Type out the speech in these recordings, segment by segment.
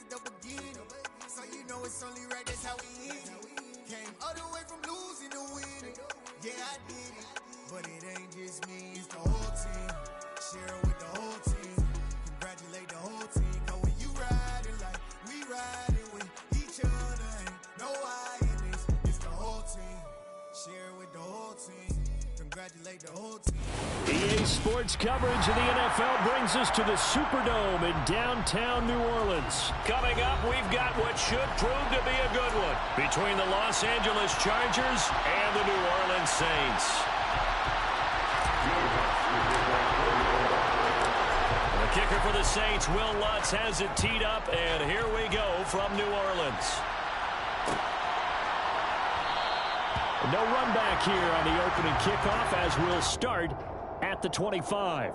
is the beginning. So you know it's only right, that's how we end it. Came all the way from losing to winning. Yeah, I did it. But it ain't just me, it's the whole team. Share it with the whole team. Congratulate the whole team. Cause when you riding like we riding with each other, ain't no hiding this. It's the whole team. Share it with the whole team. Congratulate the whole team. EA Sports coverage of the NFL brings us to the Superdome in downtown New Orleans. Coming up, we've got what should prove to be a good one between the Los Angeles Chargers and the New Orleans Saints. The kicker for the Saints, Will Lutz, has it teed up, and here we go from New Orleans. No run back here on the opening kickoff as we'll start at the 25.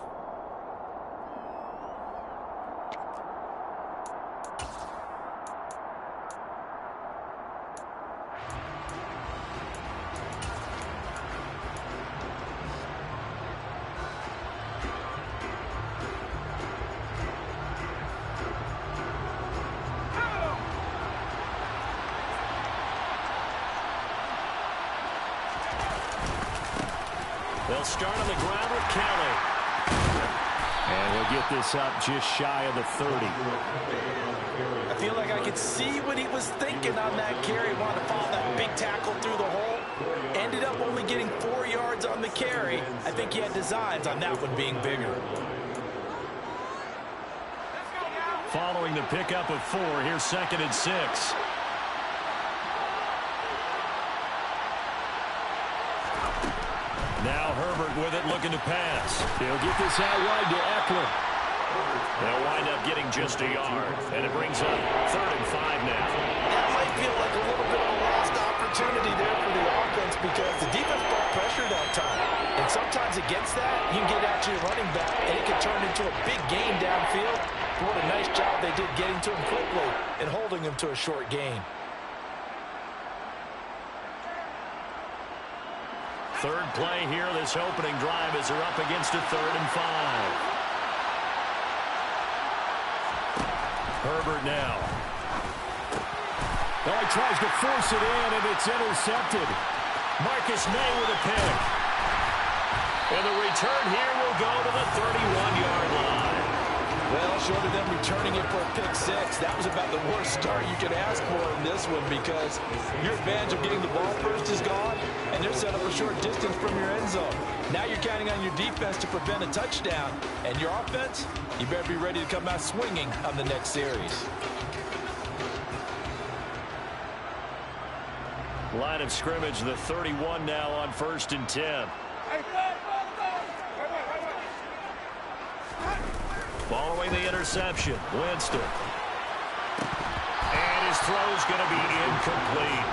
They'll start on the ground with Kelly. And we'll get this up just shy of the 30. I feel like I could see what he was thinking on that carry. Wanted to follow that big tackle through the hole. Ended up only getting 4 yards on the carry. I think he had designs on that one being bigger. Following the pickup of 4, here's 2nd and 6. Now Herbert with it, looking to pass. He'll get this out wide to Eckler. They'll wind up getting just a yard, and it brings up 3rd and 5 now. That might feel like a little bit of a lost opportunity there for the offense because the defense brought pressure that time. And sometimes against that, you can get out to your running back, and it can turn into a big gain downfield. But what a nice job they did getting to him quickly and holding him to a short gain. Third play here, this opening drive as they're up against a 3rd and 5. Herbert now. Oh, he tries to force it in, and it's intercepted. Marcus May with a pick. And the return here will go to the 31-yard line. Well, short of them returning it for a pick 6, that was about the worst start you could ask for in this one because your advantage of getting the ball first is gone, and they're set up a short distance from your end zone. Now you're counting on your defense to prevent a touchdown, and your offense, you better be ready to come out swinging on the next series. Line of scrimmage, the 31 now on 1st and 10. Following the interception, Winston. And his throw's going to be incomplete.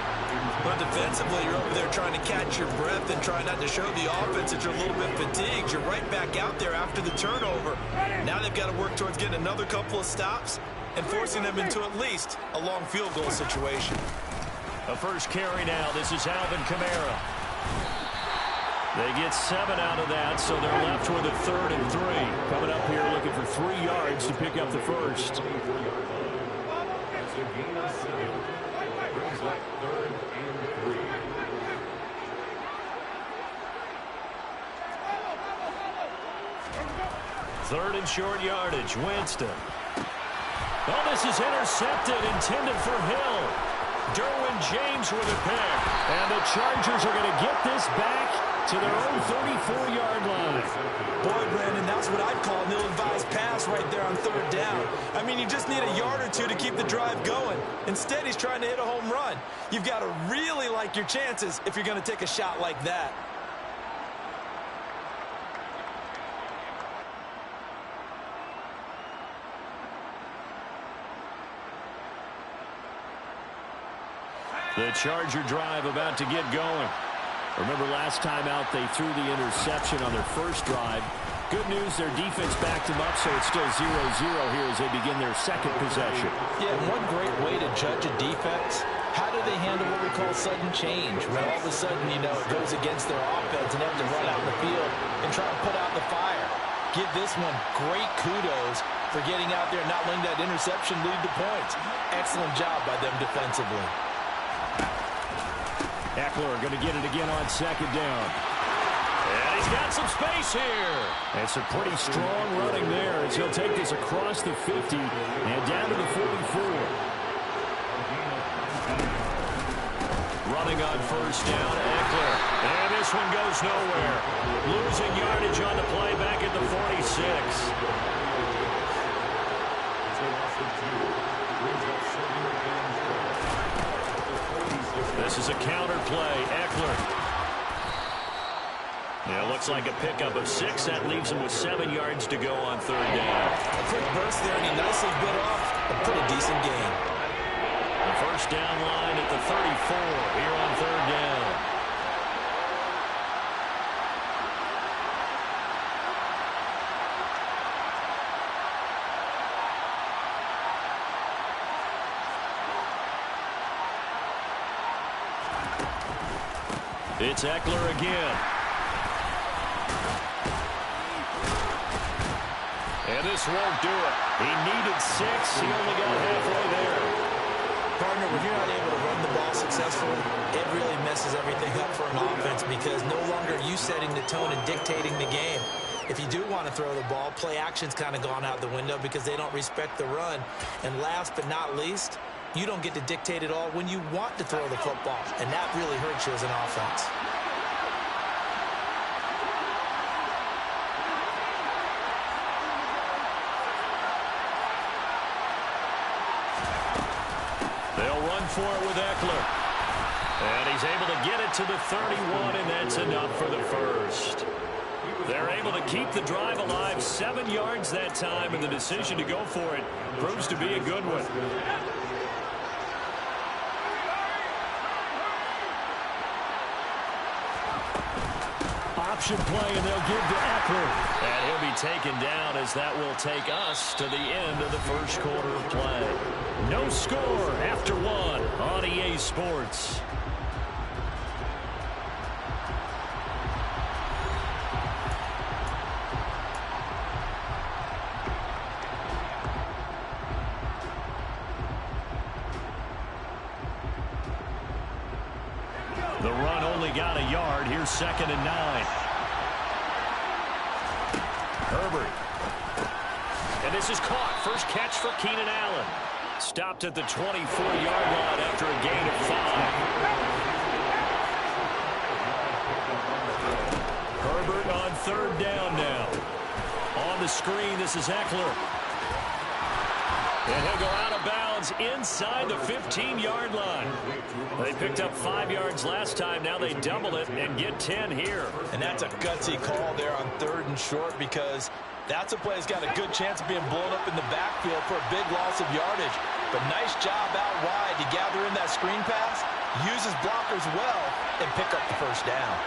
But defensively, you're over there trying to catch your breath and try not to show the offense that you're a little bit fatigued. You're right back out there after the turnover. Now they've got to work towards getting another couple of stops and forcing them into at least a long field goal situation. A first carry now. This is Alvin Kamara. They get 7 out of that, so they're left with a 3rd and 3. Coming up here looking for 3 yards to pick up the first. Third and short yardage, Winston. Oh, this is intercepted, intended for Hill. Derwin James with a pick. And the Chargers are going to get this back to their own 34-yard line. Boy, Brandon, that's what I'd call an ill-advised pass right there on 3rd down. I mean, you just need a yard or 2 to keep the drive going. Instead, he's trying to hit a home run. You've got to really like your chances if you're going to take a shot like that. The Charger drive about to get going. Remember last time out they threw the interception on their first drive. Good news, their defense backed them up, so it's still 0-0 here as they begin their second possession. Yeah, one great way to judge a defense, how do they handle what we call sudden change? When all of a sudden, you know, it goes against their offense and they have to run out in the field and try to put out the fire. Give this one great kudos for getting out there and not letting that interception lead to points. Excellent job by them defensively. Eckler going to get it again on second down. And he's got some space here. And some pretty strong running there as he'll take this across the 50 and down to the 44. Running on first down, Eckler. And this one goes nowhere. Losing yardage on the play back at the 46. This is a counter play. Eckler. Yeah, looks like a pickup of 6. That leaves him with 7 yards to go on third down. A quick burst there, and he nicely bit off a pretty decent gain. The first down line at the 34 here on third down. It's Eckler again. And this won't do it. He needed 6. He only got halfway there. Partner, when you're not able to run the ball successfully, it really messes everything up for an offense because no longer are you setting the tone and dictating the game. If you do want to throw the ball, play action's kind of gone out the window because they don't respect the run. And last but not least, you don't get to dictate it all when you want to throw the football, and that really hurts you as an offense. They'll run for it with Eckler. And he's able to get it to the 31, and that's enough for the first. They're able to keep the drive alive, 7 yards that time, and the decision to go for it proves to be a good one. Option play, and they'll give to Eckler. And he'll be taken down as that will take us to the end of the first quarter of play. No score after 1 on EA Sports. The run only got a yard. Here's 2nd and 9. Herbert. And this is caught. First catch for Keenan Allen. Stopped at the 24-yard line after a gain of 5. Herbert on third down now. On the screen, this is Eckler. And he'll go out of bounds inside the 15-yard line. They picked up 5 yards last time. Now they double it and get 10 here. And that's a gutsy call there on 3rd and short because that's a play that's got a good chance of being blown up in the backfield for a big loss of yardage. But nice job out wide to gather in that screen pass, use his blockers well, and pick up the first down.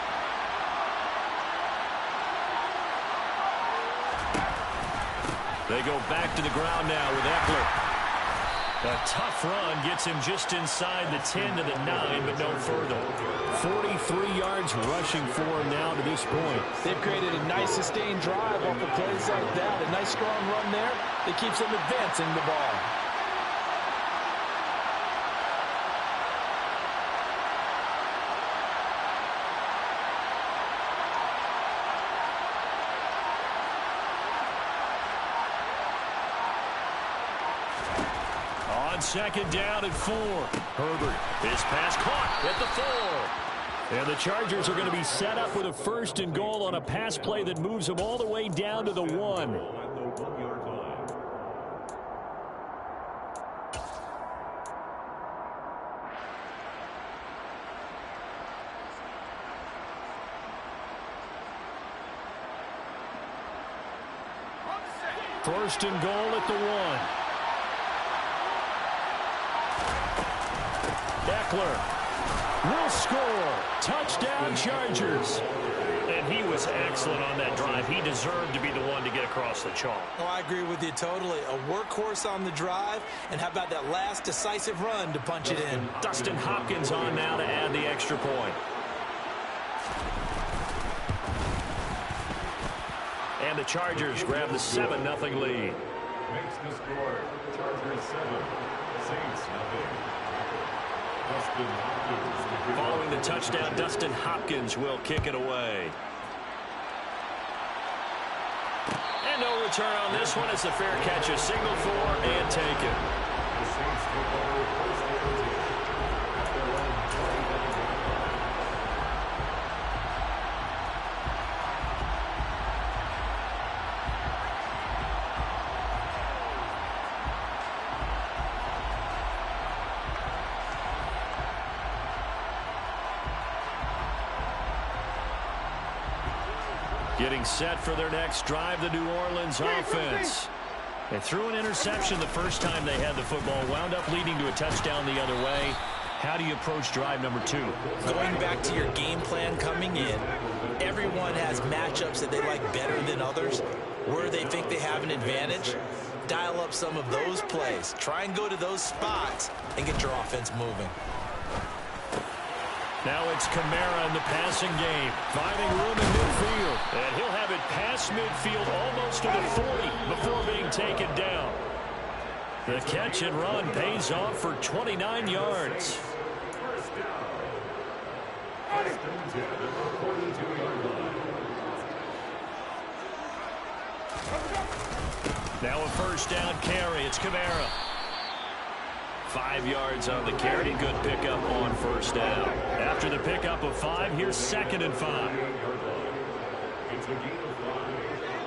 They go back to the ground now with Eckler. A tough run gets him just inside the 10 to the 9, but no further. 43 yards rushing for him now to this point. They've created a nice sustained drive off of plays like that. A nice strong run there that keeps them advancing the ball. On 2nd down and 4. Herbert, his pass caught at the 4. And the Chargers are going to be set up with a 1st and goal on a pass play that moves them all the way down to the 1. First and goal at the 1. Eckler will score. Touchdown, Chargers. And he was excellent on that drive. He deserved to be the one to get across the chalk. Oh, I agree with you totally. A workhorse on the drive, and how about that last decisive run to punch it in? Dustin Hopkins on now to add the extra point. And the Chargers grab the 7-0 lead. Makes the score Chargers 7, Saints nothing. Dustin Hopkins. Following the touchdown, Dustin Hopkins will kick it away. And no return on this one. It's a fair catch, a signal for and taken. The Saints take over first and 10 at their own 20-yard line. Getting set for their next drive, the New Orleans offense. They threw an interception the first time they had the football, wound up leading to a touchdown the other way. How do you approach drive number 2? Going back to your game plan coming in, everyone has matchups that they like better than others. Where they think they have an advantage, dial up some of those plays. Try and go to those spots and get your offense moving. Now it's Kamara in the passing game, finding room in midfield. And he'll have it past midfield almost to the 40 before being taken down. The catch and run pays off for 29 yards. Now a first down carry. It's Kamara. 5 yards on the carry. Good pickup on first down. After the pickup of 5, here's 2nd and 5. It's a gain of 5.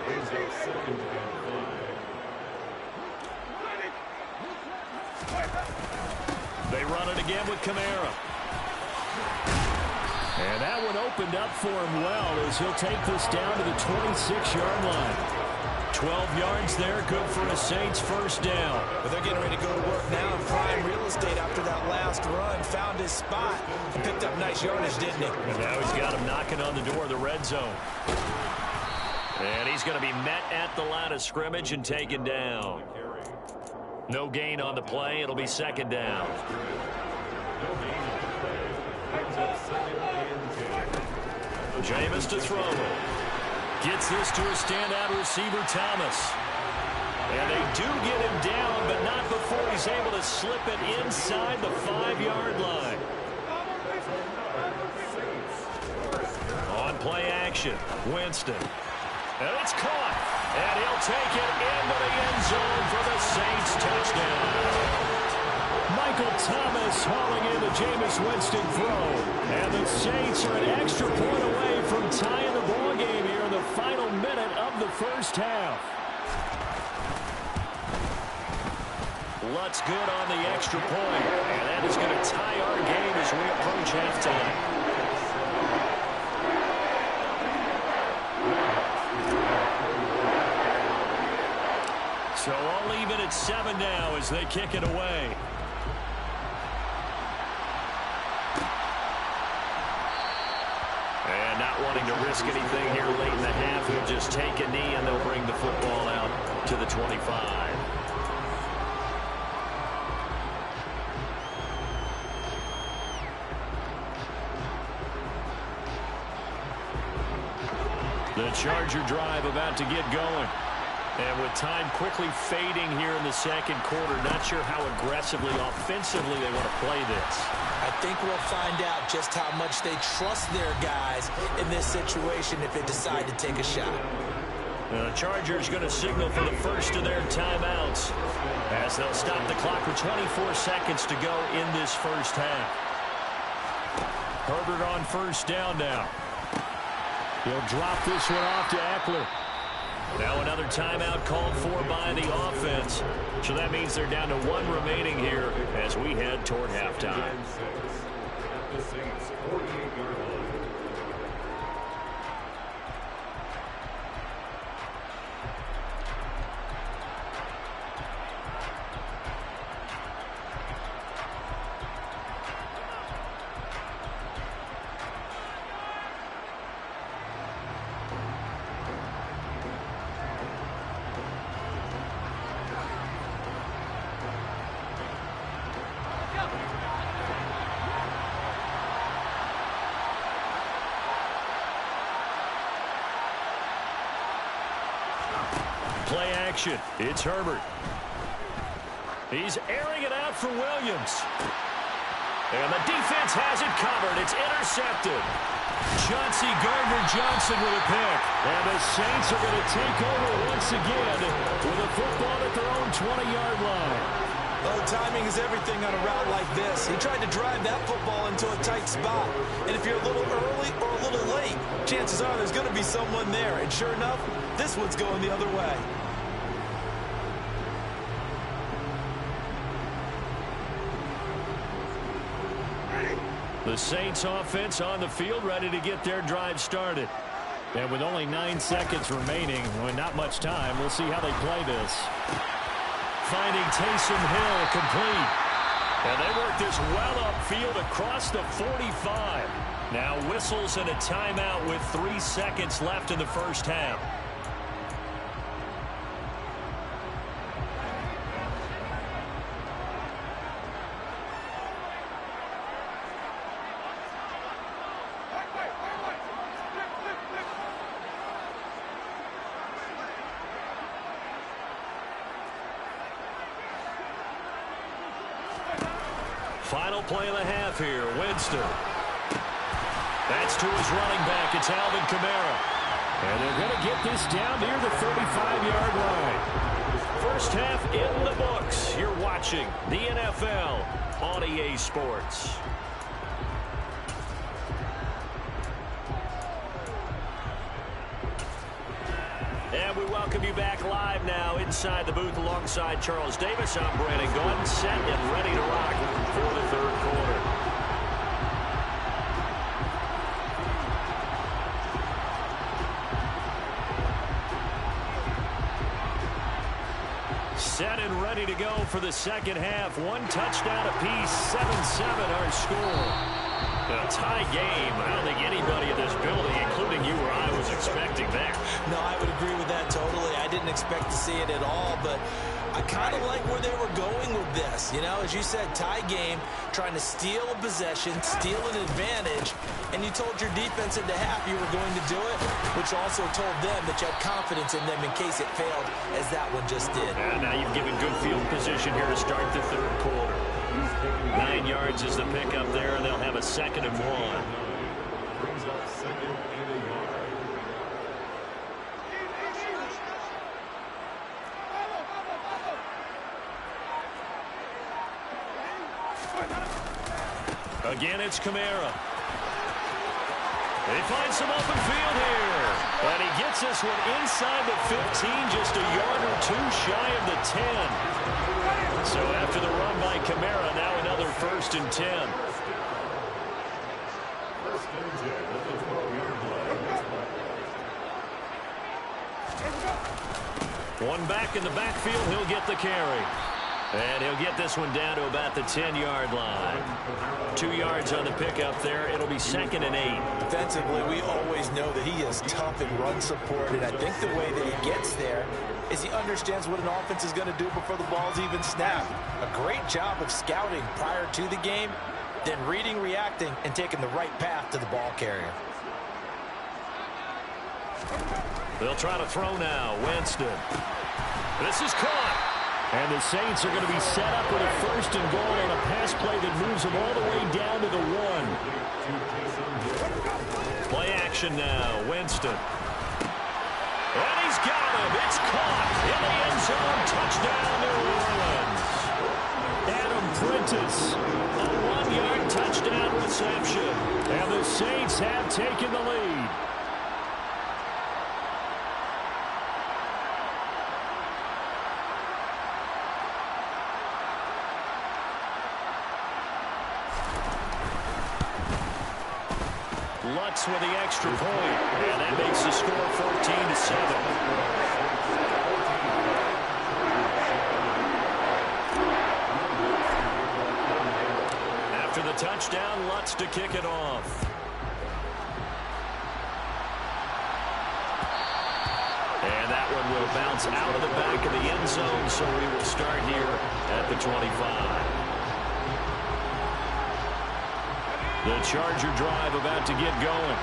Brings up 2nd and 5. They run it again with Kamara. And that one opened up for him well as he'll take this down to the 26-yard line. 12 yards there, good for a Saints first down. But they're getting ready to go to work now in prime real estate after that last run. Found his spot and picked up nice yardage, didn't he? And now he's got him knocking on the door of the red zone. And he's going to be met at the line of scrimmage and taken down. No gain on the play. It'll be 2nd down. Jameis to throw. Gets this to a standout receiver, Thomas. And they do get him down, but not before he's able to slip it inside the 5-yard line. On play action, Winston. And it's caught. And he'll take it into the end zone for the Saints touchdown. Michael Thomas hauling in the Jameis Winston throw. And the Saints are an extra point away from tying the ball game here in the final minute of the first half. Lutz good on the extra point. And that is going to tie our game as we approach halftime. So I'll leave it at 7 now as they kick it away. And not wanting to risk anything here late in the half, he'll just take a knee and they'll bring the football out to the 25. The Charger drive about to get going. And with time quickly fading here in the second quarter, not sure how aggressively, offensively they want to play this. I think we'll find out just how much they trust their guys in this situation if they decide to take a shot. The Chargers going to signal for the first of their timeouts as they'll stop the clock with 24 seconds to go in this first half. Herbert on first down now. He'll drop this one off to Eckler. Now another timeout called for by the offense. So that means they're down to 1 remaining here as we head toward halftime. The Saints 48-yard line. action. It's Herbert. He's airing it out for Williams. And the defense has it covered. It's intercepted. Chauncey Gardner-Johnson with a pick. And the Saints are going to take over once again with a football at their own 20-yard line. Well, timing is everything on a route like this. He tried to drive that football into a tight spot. And if you're a little early or a little late, chances are there's going to be someone there. And sure enough, this one's going the other way. The Saints offense on the field, ready to get their drive started. And with only 9 seconds remaining, well, not much time, we'll see how they play this. Finding Taysom Hill complete. And they work this well upfield across the 45. Now whistles and a timeout with 3 seconds left in the first half. Final play of the half here. Winston. That's to his running back. It's Alvin Kamara. And they're going to get this down near the 35-yard line. First half in the books. You're watching the NFL on EA Sports. And we welcome you back live now inside the booth alongside Charles Davis. I'm Brandon Gordon, set and ready to rock for the third quarter. Set and ready to go for the second half. 1 touchdown apiece, 7-7 our score. A tie game. I don't think anybody in this building, including you or I, was expecting that. No, I would agree with that totally. I didn't expect to see it at all, but I kind of like where they were going with this. You know, as you said, tie game, trying to steal a possession, steal an advantage, and you told your defense at the half you were going to do it, which also told them that you had confidence in them in case it failed, as that one just did. And now you've given good field position here to start the third quarter. 9 yards is the pickup there, and they'll have a 2nd and 1. Brings up 2nd and a yard. Again, it's Kamara. They find some open field here. And he gets this one inside the 15, just a yard or 2 shy of the 10. So after the run by Kamara, now another 1st and 10. First and 10 at the 12-yard line. One back in the backfield, he'll get the carry. And he'll get this one down to about the 10-yard line. 2 yards on the pickup there. It'll be 2nd and 8. Defensively, we always know that he is tough in run support, and I think the way that he gets there is he understands what an offense is going to do before the ball's even snapped. A great job of scouting prior to the game, then reading, reacting, and taking the right path to the ball carrier. They'll try to throw now. Winston. This is caught. And the Saints are going to be set up with a 1st and goal on a pass play that moves them all the way down to the 1. Play action now. Winston. And he's got him. It's caught in the end zone. Touchdown, New Orleans. Adam Prentice. A 1-yard touchdown reception. And the Saints have taken the lead. Lutz with the extra point, and that makes the score 14-7. After the touchdown, Lutz to kick it off. And that one will bounce out of the back of the end zone, so we will start here at the 25. The Charger drive about to get going.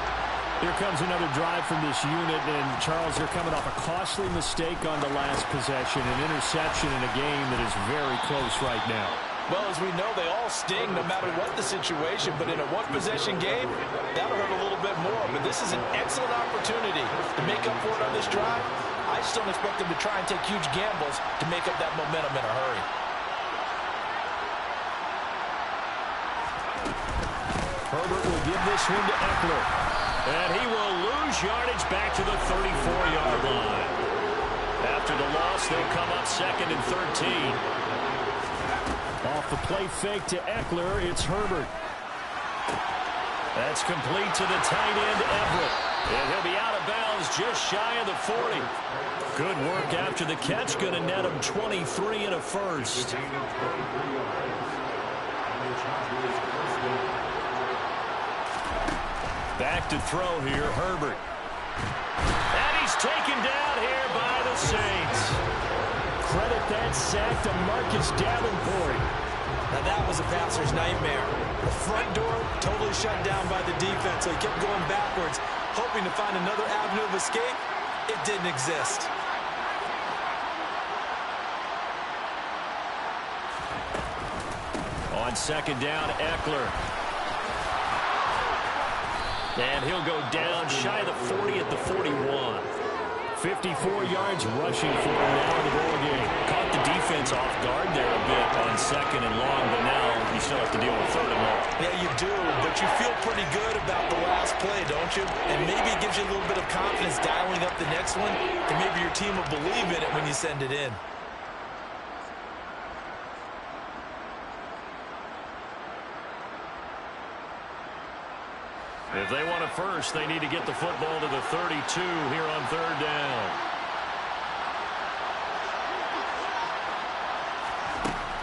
Here comes another drive from this unit, and Charles, they're coming off a costly mistake on the last possession, an interception in a game that is very close right now. Well, as we know, they all sting no matter what the situation, but in a one-possession game, that'll hurt a little bit more. But this is an excellent opportunity to make up for it on this drive. I just don't expect them to try and take huge gambles to make up that momentum in a hurry. Herbert will give this one to Eckler. And he will lose yardage back to the 34-yard line. After the loss, they'll come up 2nd and 13. Off the play fake to Eckler, it's Herbert. That's complete to the tight end, Everett. And he'll be out of bounds just shy of the 40. Good work after the catch. Going to net him 23 and a first. Back to throw here, Herbert. And he's taken down here by the Saints. Credit that sack to Marcus Davenport. Now that was a passer's nightmare. The front door totally shut down by the defense, so he kept going backwards, hoping to find another avenue of escape. It didn't exist. On 2nd down, Eckler. And he'll go down shy of the 40 at the 41. 54 yards rushing for him now in the ball game. Caught the defense off guard there a bit on 2nd and long, but now you still have to deal with 3rd and long. Yeah, you do, but you feel pretty good about the last play, don't you? And maybe it gives you a little bit of confidence dialing up the next one, and maybe your team will believe in it when you send it in. If they want a first, they need to get the football to the 32 here on 3rd down.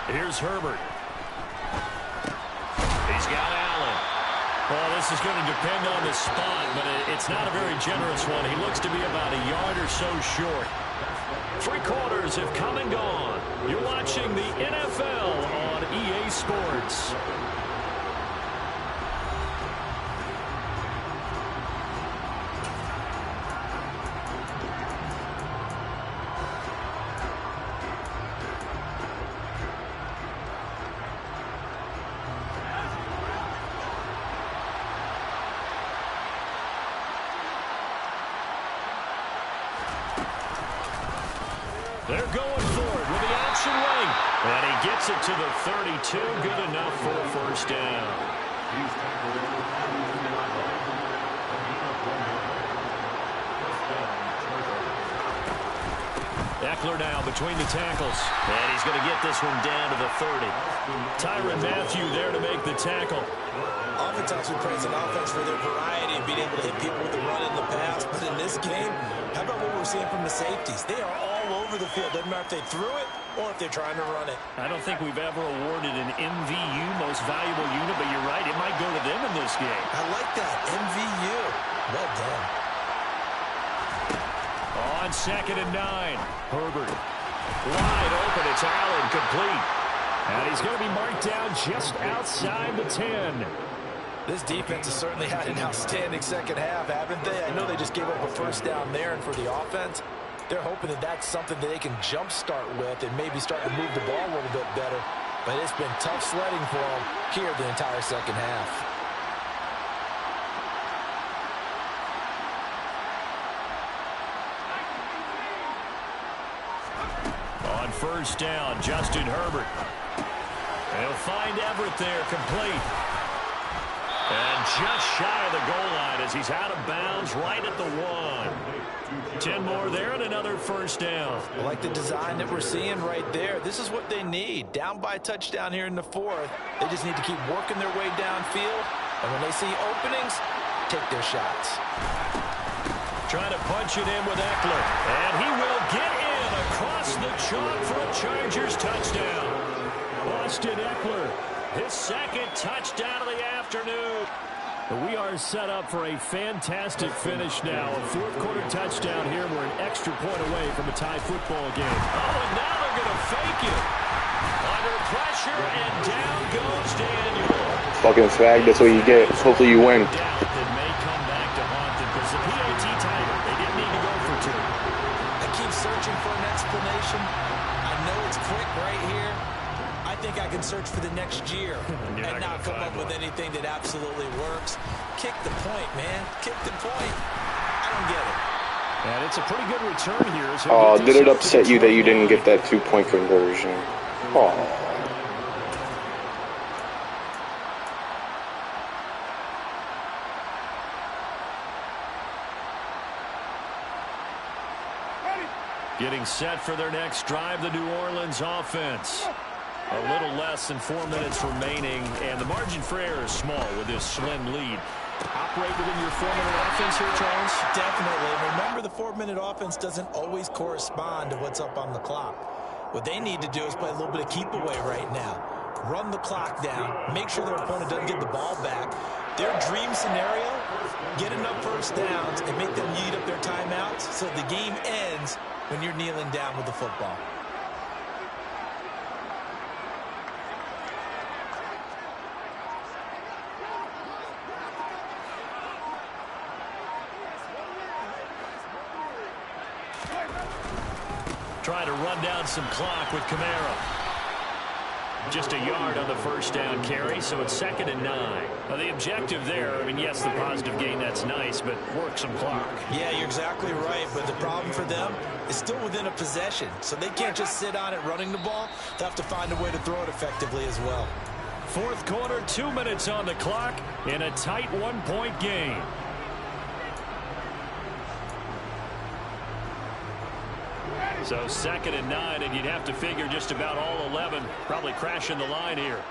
Here's Herbert. He's got Allen. Well, this is going to depend on the spot, but it's not a very generous one. He looks to be about a yard or so short. 3 quarters have come and gone. You're watching the NFL on EA Sports. They're going for it with the action late. And he gets it to the 32. Good enough for a first down. Eckler now between the tackles. And he's going to get this one down to the 30. Tyrann Mathieu there to make the tackle. Oftentimes we praise an offense for their variety and being able to hit people with the run in the pass. But in this game, how about what we're seeing from the safeties? They are all over the field. Doesn't matter if they threw it or if they're trying to run it. I don't think we've ever awarded an MVU, most valuable unit, but you're right. It might go to them in this game. I like that. MVU. Well done. On 2nd and 9, Herbert. Wide open. It's Allen, complete. And he's going to be marked down just outside the 10. This defense has certainly had an outstanding second half, haven't they? I know they just gave up a first down there, and for the offense, they're hoping that that's something that they can jumpstart with and maybe start to move the ball a little bit better. But it's been tough sledding for them here the entire second half. On first down, Justin Herbert. He'll find Everett there, complete. And just shy of the goal line as he's out of bounds right at the 1. 10 more there and another first down. I like the design that we're seeing right there. This is what they need. Down by a touchdown here in the 4th. They just need to keep working their way downfield. And when they see openings, take their shots. Trying to punch it in with Eckler. And he will get in across the chalk for a Chargers touchdown. Austin Eckler, his 2nd touchdown of the afternoon. We are set up for a fantastic finish now. A 4th quarter touchdown here. We're an extra point away from a tie football game. Oh, and now they're going to fake it. Under pressure, and down goes Daniel. Fucking swag, that's what you get. Hopefully you win. That may come back to haunt the and search for the next year and not come up with anything that absolutely works. Kick the point, man. Kick the point. I don't get it. And it's a pretty good return here. Oh, did it upset you that you didn't get that 2-point conversion? Oh. Getting set for their next drive, the New Orleans offense. A little less than 4 minutes remaining, and the margin for error is small with this slim lead. Operate within your 4-minute offense here, Charles? Definitely. Remember, the 4-minute offense doesn't always correspond to what's up on the clock. What they need to do is play a little bit of keep away right now. Run the clock down. Make sure their opponent doesn't get the ball back. Their dream scenario, get enough first downs and make them eat up their timeouts so the game ends when you're kneeling down with the football. Trying to run down some clock with Kamara. Just a yard on the first down carry, so it's 2nd and 9. Now the objective there, I mean, yes, the positive gain, that's nice, but work some clock. Yeah, you're exactly right, but the problem for them is still within a possession, so they can't just sit on it running the ball. They have to find a way to throw it effectively as well. Fourth quarter, 2 minutes on the clock in a tight 1-point game. So 2nd and 9, and you'd have to figure just about all 11 probably crashing the line here.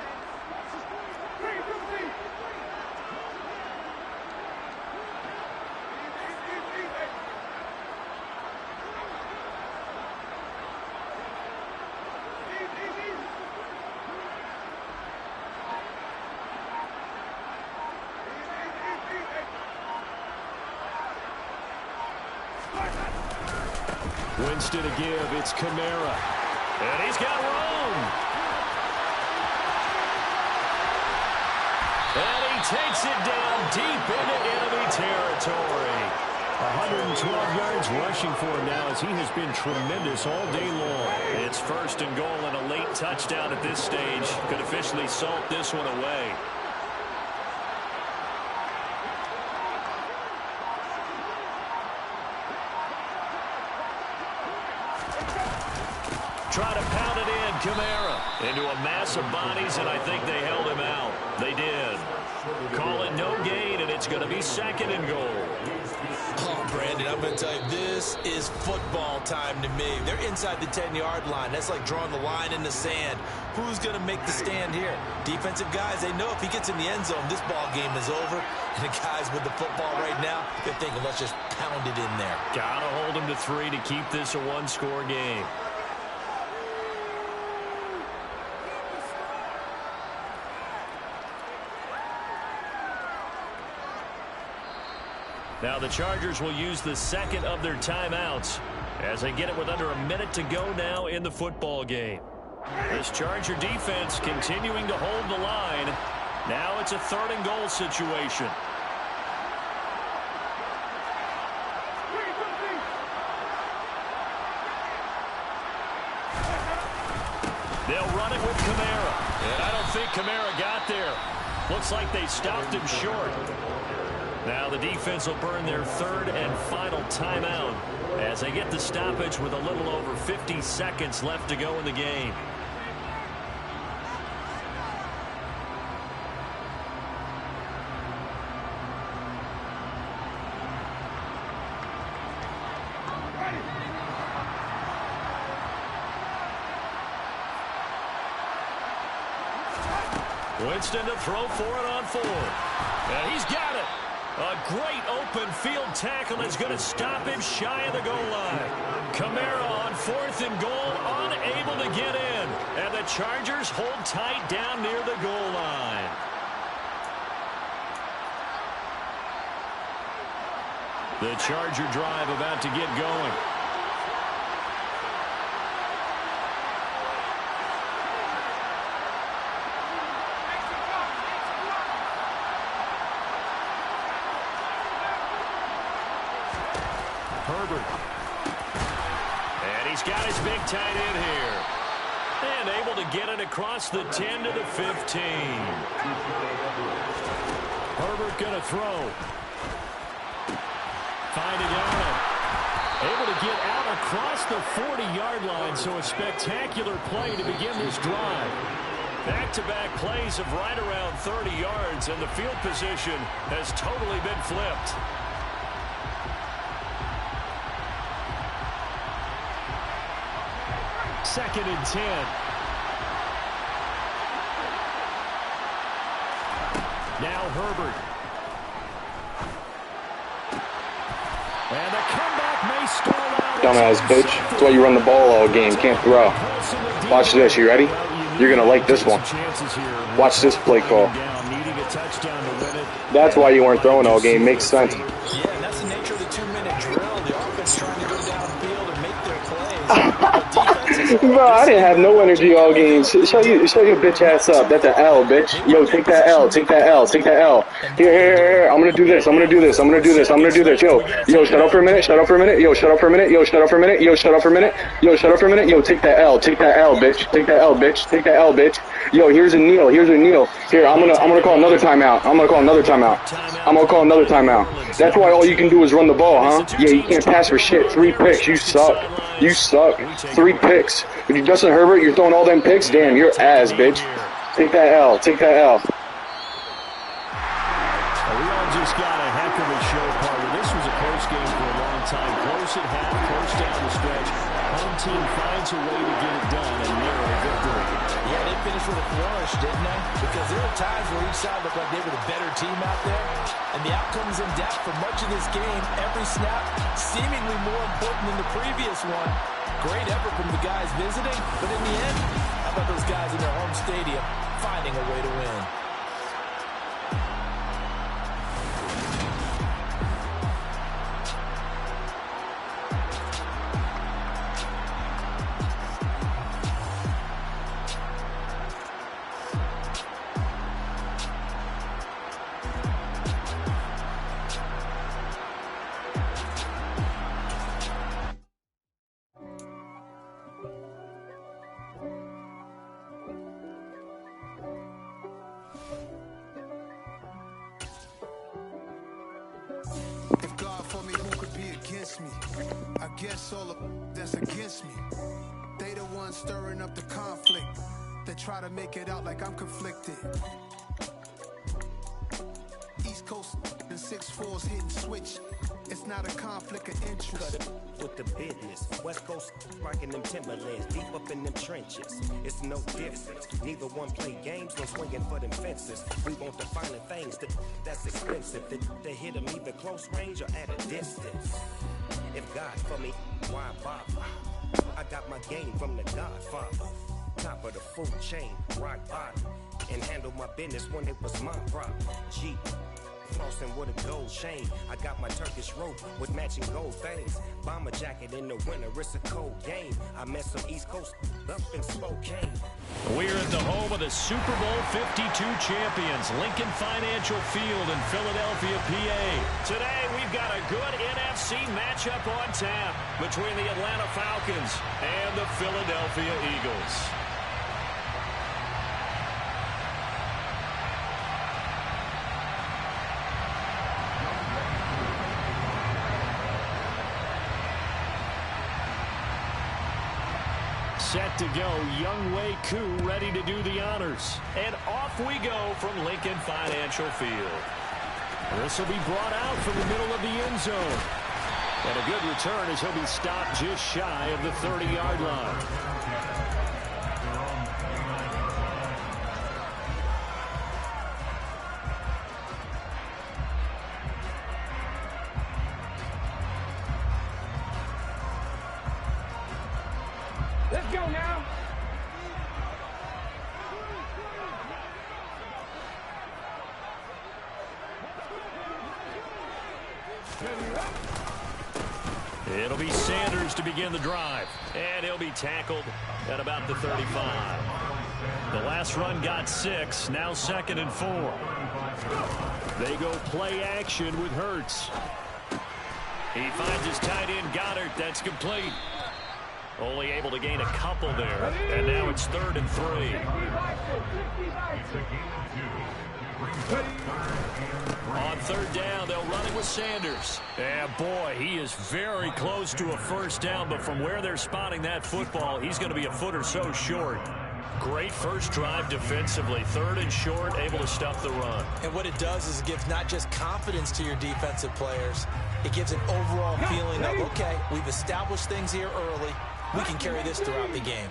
Winston to give. It's Kamara. And he's got room. And he takes it down deep into enemy territory. 112 yards rushing for him now as he has been tremendous all day long. It's 1st and goal and a late touchdown at this stage. Could officially salt this one away. Try to pound it in, Kamara. Into a mass of bodies, and I think they held him out. They did. Call it no gain, and it's going to be 2nd and goal. Oh, Brandon, I'm going to tell you, this is football time to me. They're inside the 10-yard line. That's like drawing the line in the sand. Who's going to make the stand here? Defensive guys, they know if he gets in the end zone, this ball game is over. And the guys with the football right now, they're thinking, let's just pound it in there. Got to hold him to 3 to keep this a one-score game. Now the Chargers will use the 2nd of their timeouts as they get it with under a minute to go now in the football game. This Charger defense continuing to hold the line. Now it's a 3rd and goal situation. They'll run it with Kamara. And I don't think Kamara got there. Looks like they stopped him short. Now the defense will burn their 3rd and final timeout as they get the stoppage with a little over 50 seconds left to go in the game. Winston to throw for it on 4. And he's got it. A great open field tackle is going to stop him shy of the goal line. Kamara on 4th and goal, unable to get in. And the Chargers hold tight down near the goal line. The Charger drive about to get going. Herbert. And he's got his big tight end here. And able to get it across the 10 to the 15. Herbert going to throw. Finding Allen. Able to get out across the 40-yard line, so a spectacular play to begin this drive. Back-to-back plays of right around 30 yards, and the field position has totally been flipped. Second and 10. Now Herbert. And the comeback may start out. Dumbass bitch. That's why you run the ball all game. Can't throw. Watch this. You ready? You're going to like this one. Watch this play call. That's why you weren't throwing all game. Makes sense. Yeah, that's the nature of the 2-minute drill. The offense trying to go downfield and make their plays. Bro, I didn't have no energy all game. Show your bitch ass up. That's an L, bitch. Yo, take that L. Take that L. Take that L. Here. I'm gonna do this. I'm gonna do this. I'm gonna do this. I'm gonna do this. Yo, shut up for a minute. Shut up for a minute. Yo, shut up for a minute. Yo, shut up for a minute. Yo, shut up for a minute. Yo, shut up for a minute. Yo, take that L. Take that L, bitch. Take that L, bitch. Take that L, bitch. Yo, here's a kneel. Here's a kneel. Here, I'm gonna call another timeout. I'm gonna call another timeout. I'm gonna call another timeout. That's why all you can do is run the ball, huh? Yeah, you can't pass for shit. 3 picks. You suck. You suck. 3 picks. If you Justin Herbert, you're throwing all them picks. Damn, you're ass, bitch. Take that L. Take that L. We all just got a heck of a show, Carter. This was a close game for a long time. Close at half, close down the stretch. Home team finds a way to get it done and narrow victory. Yeah, they finished with a flourish, didn't they? Because there were times where each side looked like they were the better team out there. And the outcomes in depth for much of this game, every snap seemingly more important than the previous one. Great effort from the guys visiting, but in the end, how about those guys in their home stadium finding a way to win? If God for me, who could be against me? I guess all of that's against me. They the ones stirring up the conflict. They try to make it out like I'm conflicted. East Coast and 6'4's hitting switch. It's not a conflict of interest. Cut it with the business. West Coast rocking them Timberlands, deep up in them trenches. It's no difference. Neither one play games, no swinging for them fences. We want the finer things that's expensive. They hit them either close range or at a distance. If God for me, why bother? I got my game from the Godfather. Top of the food chain, rock bottom. And handle my business when it was my problem. G. Flossing with a gold chain. I got my Turkish rope with matching gold things. Bomber jacket in the winter, it's a cold game. I met some East Coast up in Spokane. We're at the home of the Super Bowl 52 champions, Lincoln Financial Field in Philadelphia, PA. Today, we've got a good NFC matchup on tap between the Atlanta Falcons and the Philadelphia Eagles. Set to go, Younghoe Koo ready to do the honors. And off we go from Lincoln Financial Field. This will be brought out from the middle of the end zone. And a good return as he'll be stopped just shy of the 30-yard line. Let's go now. It'll be Sanders to begin the drive. And he'll be tackled at about the 35. The last run got 6. Now 2nd and 4. They go play action with Hurts. He finds his tight end Goddard. That's complete. Only able to gain a couple there. And now it's 3rd and 3. On 3rd down, they'll run it with Sanders. And boy, he is very close to a first down, but from where they're spotting that football, he's going to be a foot or so short. Great first drive defensively. 3rd and short, able to stop the run. And what it does is it gives not just confidence to your defensive players, it gives an overall feeling of, okay, we've established things here early. We can carry this throughout the game.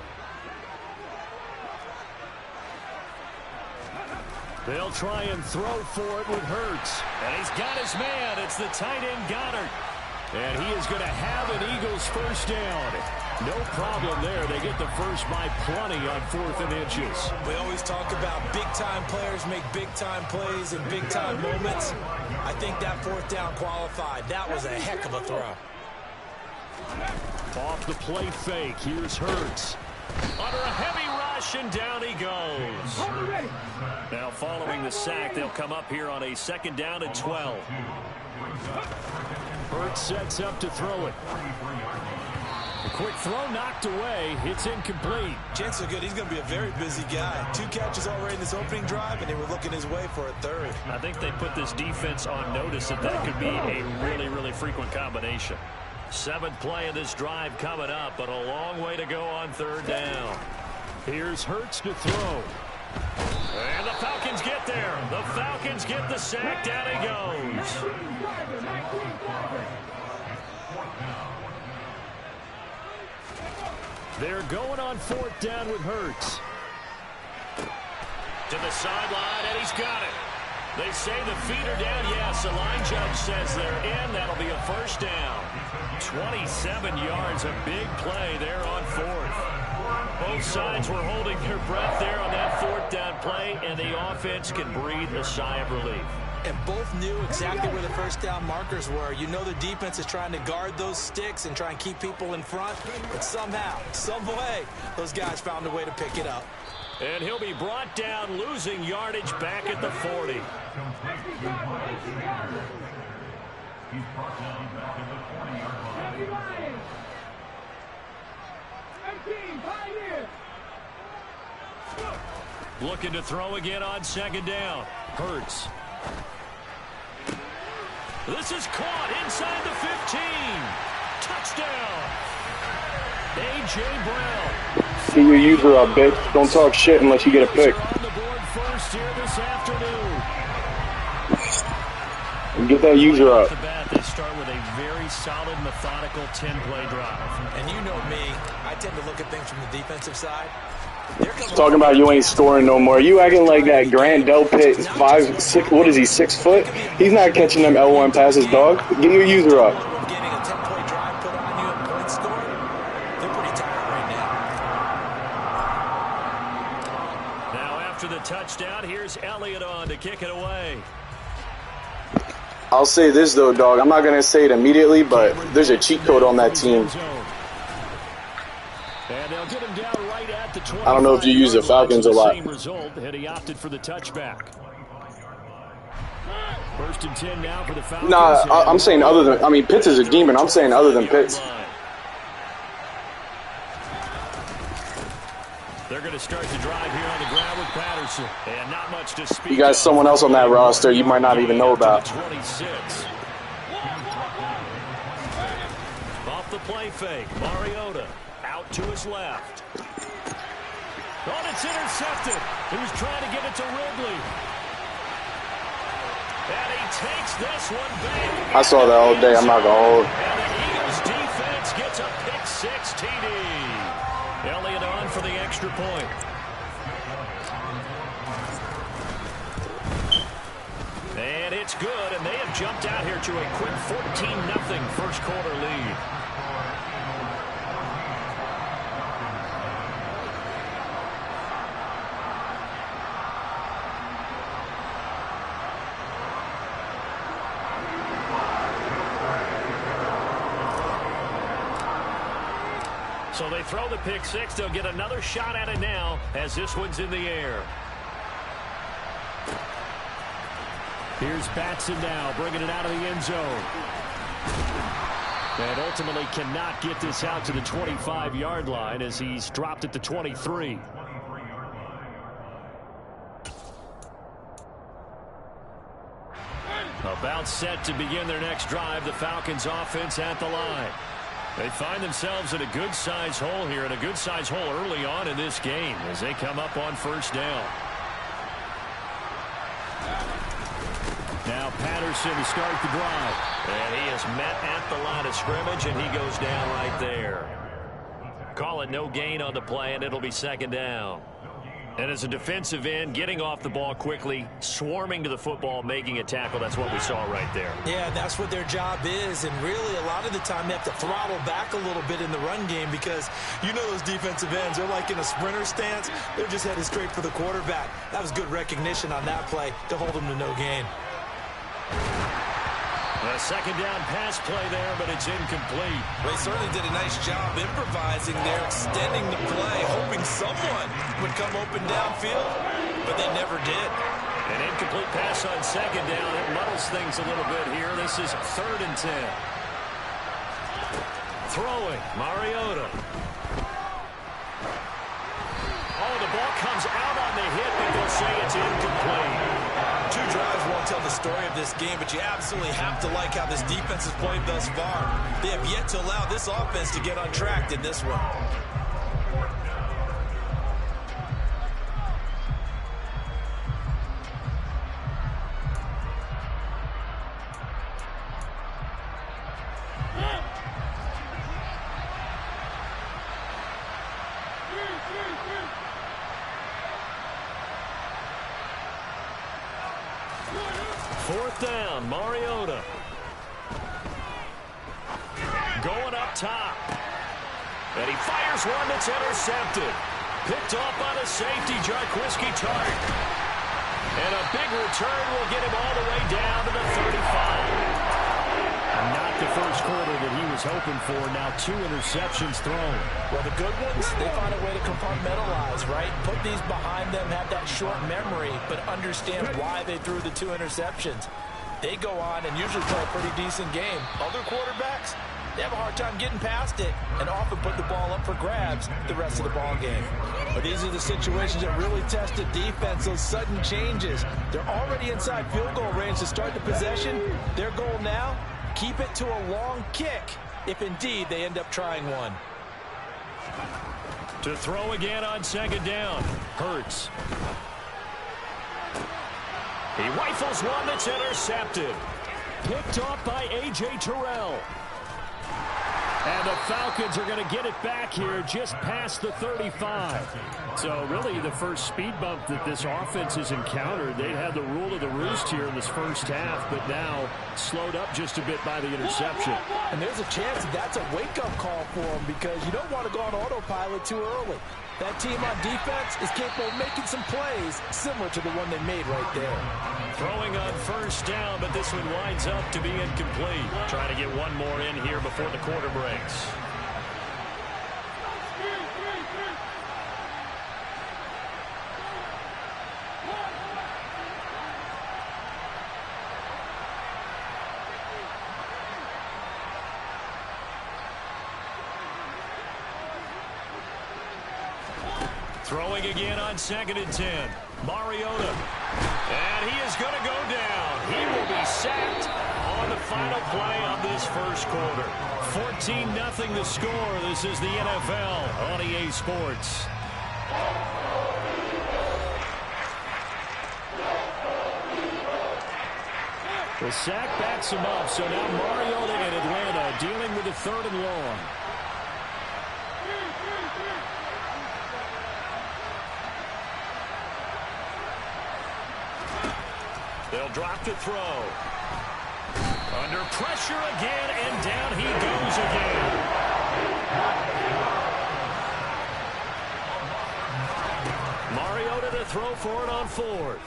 They'll try and throw for it with Hurts. And he's got his man. It's the tight end Goddard. And he is going to have an Eagles first down. No problem there. They get the first by plenty on 4th and inches. We always talk about big-time players make big-time plays in big-time moments. I think that 4th down qualified. That was a heck of a throw. Off the play fake. Here's Hurts. Under a heavy rush, and down he goes. Now following the sack, they'll come up here on a 2nd down and 12. Hurts sets up to throw it. A quick throw knocked away. It's incomplete. Chances are good. He's going to be a very busy guy. 2 catches already in this opening drive, and they were looking his way for a 3rd. I think they put this defense on notice that could be a really, really frequent combination. 7th play of this drive coming up, but a long way to go on 3rd down. Here's Hurts to throw. And the Falcons get there. The Falcons get the sack. Down he goes. They're going on 4th down with Hurts. To the sideline, and he's got it. They say the feet are down. Yes, the line judge says they're in. That'll be a first down. 27 yards, a big play there on 4th. Both sides were holding their breath there on that 4th down play, and the offense can breathe a sigh of relief. And both knew exactly where the first down markers were. You know the defense is trying to guard those sticks and try and keep people in front. But somehow, some way, those guys found a way to pick it up. And he'll be brought down, losing yardage back at the 40. He's brought down back at the 40-yard line. Looking to throw again on 2nd down. Hurts. This is caught inside the 15. Touchdown. A.J. Brown. Get your user up, bitch. Don't talk shit unless you get a pick. On the board first here this afternoon. Get that user up. Off the bat, they start with a very solid, methodical 10-play drive. And you know me, I tend to look at things from the defensive side. Talking about you ain't scoring no more. You acting like that Grant Delpit 5'6", what is he, 6 foot? He's not catching them L1 passes, dog. Get your user up. Getting a 10-play drive put on you and points scored, they're pretty tired right now. Now after the touchdown, here's Elliott on to kick it away. I'll say this, though, dog. I'm not going to say it immediately, but there's a cheat code on that team. And they'll get him down right at the 20. I don't know if you use the Falcons a lot. Same result, and he opted for the touchback. 1st and 10 now for the Falcons. Nah, I'm saying other than, I mean, Pitts is a demon. I'm saying other than Pitts. They're going to start the drive here on the ground with Patterson. And not much to speak. You got someone else on that roster you might not even know about. 26. Off the play fake, Mariota out to his left. Oh, it's intercepted. He was trying to get it to Ridley. And he takes this one back. I saw that all day. I'm not going to hold. And the Eagles defense gets a pick 6 TD. Elliott on for the extra point. And it's good, and they have jumped out here to a quick 14-0 first quarter lead. So they throw the pick 6. They'll get another shot at it now as this one's in the air. Here's Batson now, bringing it out of the end zone. And ultimately cannot get this out to the 25-yard line as he's dropped at the 23. About set to begin their next drive, the Falcons offense at the line. They find themselves in a good-sized hole here, and a good-sized hole early on in this game as they come up on first down. Now Patterson to start the drive. And he is met at the line of scrimmage, and he goes down right there. Call it no gain on the play, and it'll be second down. And as a defensive end, getting off the ball quickly, swarming to the football, making a tackle, that's what we saw right there. Yeah, that's what their job is. And really, a lot of the time, they have to throttle back a little bit in the run game because you know those defensive ends, they're like in a sprinter stance. They're just headed straight for the quarterback. That was good recognition on that play to hold them to no gain. A second down pass play there, but it's incomplete. They certainly did a nice job improvising there, extending the play, hoping someone would come open downfield, but they never did. An incomplete pass on second down. It muddles things a little bit here. This is 3rd and 10. Throwing, Mariota. Oh, the ball comes out on the hit, but they'll say it's incomplete. 2 drives won't tell the story of this game, but you absolutely have to like how this defense has played thus far. They have yet to allow this offense to get on track in this one. Fourth down, Mariota. Going up top. And he fires one that's intercepted. Picked off by the safety, Jarquiski Tart. And a big return will get him all the way down to the 35. Not the first quarter that he was hoping for. Now 2 interceptions thrown. Well, the good ones, they find a way to compartmentalize, right? Put these behind them, have that short memory, but understand why they threw the 2 interceptions. They go on and usually play a pretty decent game. Other quarterbacks, they have a hard time getting past it and often put the ball up for grabs the rest of the ball game. But these are the situations that really test the defense, those sudden changes. They're already inside field goal range to start the possession. Their goal now, keep it to a long kick if indeed they end up trying one. To throw again on second down. Hurts. He rifles one that's intercepted. Picked off by A.J. Terrell. And the Falcons are going to get it back here just past the 35. So really the first speed bump that this offense has encountered. They had the rule of the roost here in this first half, but now slowed up just a bit by the interception. And there's a chance that's a wake-up call for them because you don't want to go on autopilot too early. That team on defense is capable of making some plays similar to the one they made right there. Throwing on first down, but this one winds up to be incomplete. Trying to get one more in here before the quarter breaks. Throwing again on 2nd and 10. Mariota. And he is going to go down. He will be sacked on the final play of this first quarter. 14-0 the score. This is the NFL on EA Sports. The sack backs him up. So now Mariota and Atlanta dealing with the 3rd and long. They'll drop to throw. Under pressure again, and down he goes again. Mariota to throw for it on 4th.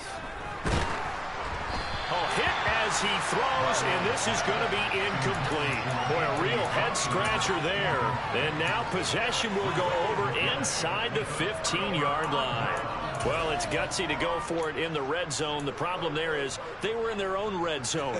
Oh, hit as he throws, and this is going to be incomplete. Boy, a real head-scratcher there. And now possession will go over inside the 15-yard line. Well, it's gutsy to go for it in the red zone. The problem there is they were in their own red zone.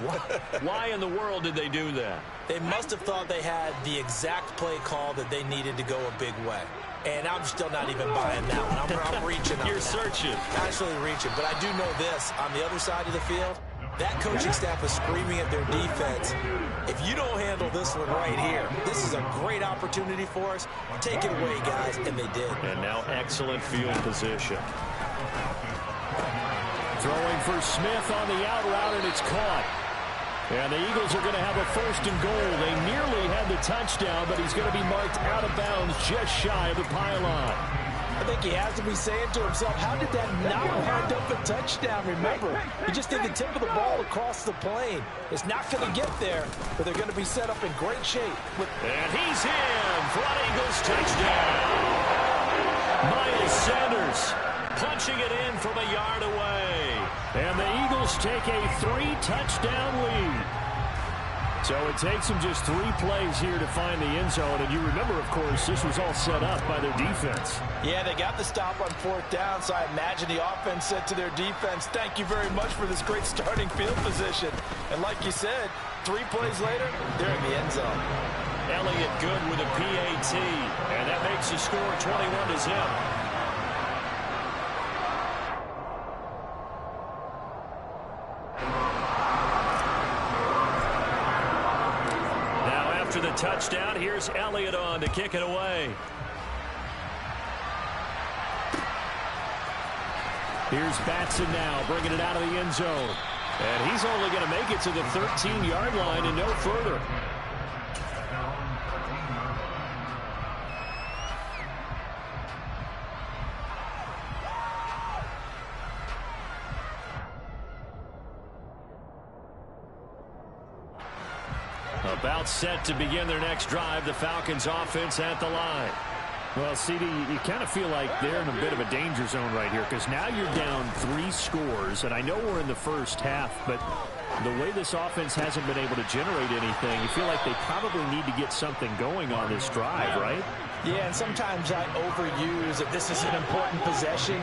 Why in the world did they do that? They must have thought they had the exact play call that they needed to go a big way. And I'm still not even buying that one. I'm reaching on You're that. searching. Actually reaching. But I do know this. On the other side of the field, that coaching staff is screaming at their defense. If you don't handle this one right here, this is a great opportunity for us. Take it away, guys. And they did. And now excellent field position. Throwing for Smith on the out route, and it's caught. And the Eagles are going to have a 1st and goal. They nearly had the touchdown, but he's going to be marked out of bounds just shy of the pylon. I think he has to be saying to himself, how did that not wind up a touchdown? Remember, he just did the tip of the ball across the plane. It's not going to get there, but they're going to be set up in great shape. And he's in for an Eagles touchdown. Miles Sanders punching it in from a yard away. And the Eagles take a 3-touchdown lead. So it takes them just 3 plays here to find the end zone. And you remember, of course, this was all set up by their defense. Yeah, they got the stop on 4th down, so I imagine the offense said to their defense, thank you very much for this great starting field position. And like you said, 3 plays later, they're in the end zone. Elliott good with a PAT. And that makes the score 21-0. The touchdown. Here's Elliott on to kick it away. Here's Batson now bringing it out of the end zone. And he's only going to make it to the 13-yard line and no further. About set to begin their next drive. The Falcons offense at the line. Well, CD, you kind of feel like they're in a bit of a danger zone right here because now you're down 3 scores. And I know we're in the first half, but the way this offense hasn't been able to generate anything, you feel like they probably need to get something going on this drive, right? Yeah, and sometimes I overuse that this is an important possession.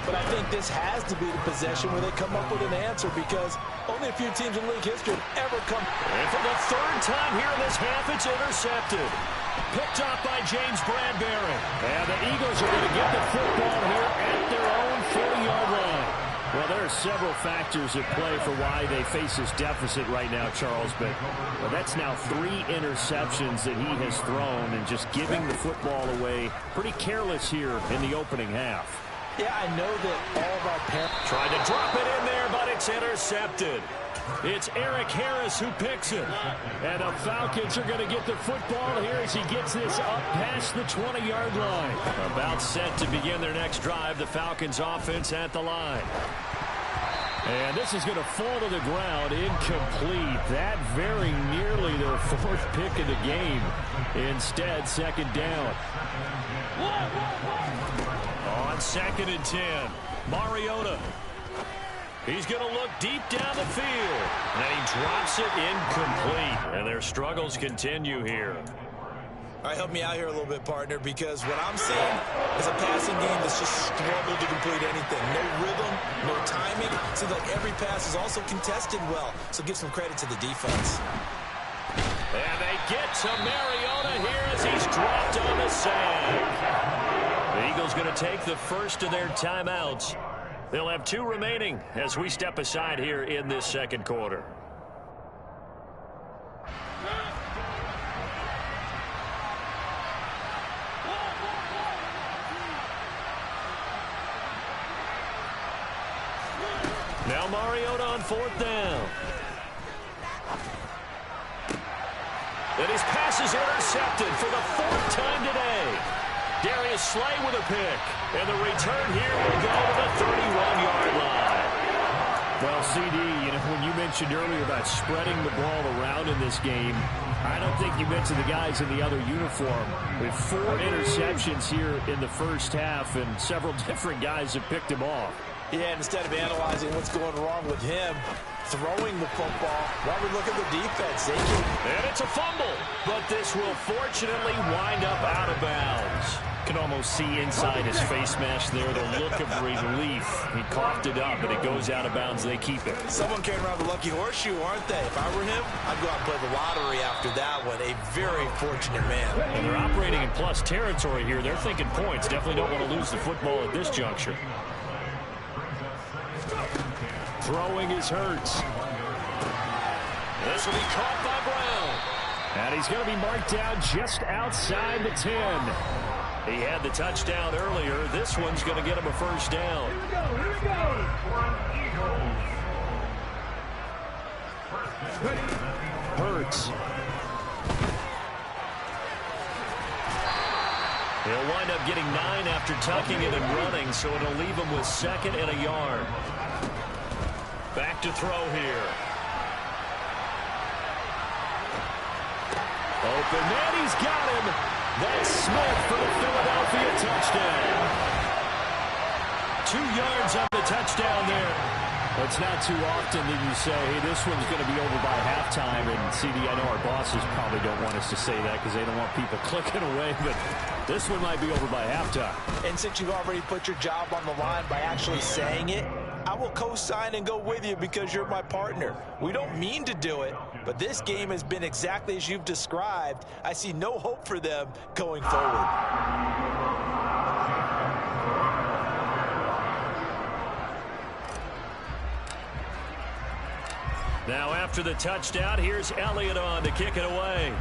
But I think this has to be the possession where they come up with an answer because only a few teams in league history have ever come. And for the 3rd time here in this half, it's intercepted. Picked off by James Bradbury. And the Eagles are going to get the football here at their own 40-yard line. Well, there are several factors at play for why they face this deficit right now, Charles. But that's now 3 interceptions that he has thrown and just giving the football away. Pretty careless here in the opening half. Yeah, I know that all of our parents tried to drop it in there, but it's intercepted. It's Eric Harris who picks it. And the Falcons are going to get the football here as he gets this up past the 20-yard line. About set to begin their next drive. The Falcons offense at the line. And this is going to fall to the ground incomplete. That very nearly their 4th pick of the game. Instead, 2nd down. On 2nd and 10, Mariota. He's going to look deep down the field. And he drops it incomplete. And their struggles continue here. All right, help me out here a little bit, partner, because what I'm seeing is a passing game that's just struggled to complete anything. No rhythm, no timing. Seems like every pass is also contested well. So give some credit to the defense. And they get to Mariota here as he's dropped on the sack. The Eagles going to take the first of their timeouts. They'll have 2 remaining as we step aside here in this 2nd quarter. Now Mariota on 4th down. And his pass is intercepted for the 4th time today. Darius Slay with a pick. And the return here will go to the 31-yard line. Well, CD, when you mentioned earlier about spreading the ball around in this game, I don't think you mentioned the guys in the other uniform. With 4 interceptions here in the first half, and several different guys have picked him off. Yeah, instead of analyzing what's going wrong with him, throwing the football, while we look at the defense. And it's a fumble, but this will fortunately wind up out of bounds. can almost see inside his face mask there, the look of relief. He coughed it up, but it goes out of bounds. They keep it. Someone carrying around the lucky horseshoe, aren't they? If I were him, I'd go out and play the lottery after that one. A very fortunate man. And they're operating in plus territory here. They're thinking points. Definitely don't want to lose the football at this juncture. Throwing is Hurts. This will be caught by Brown. And he's going to be marked down just outside the 10. He had the touchdown earlier. This one's going to get him a first down. Here we go. Hurts. He'll wind up getting 9 after tucking it and running, so it'll leave him with 2nd and a yard. Back to throw here. Open man, he's got him. That's Smith for the Philadelphia touchdown. 2 yards on the touchdown there. It's not too often that you say, hey, this one's going to be over by halftime. And CD, I know our bosses probably don't want us to say that because they don't want people clicking away, but this one might be over by halftime. And since you've already put your job on the line by actually saying it, I will co-sign and go with you because you're my partner. We don't mean to do it, but this game has been exactly as you've described. I see no hope for them going forward. Now after the touchdown, here's Elliott on to kick it away.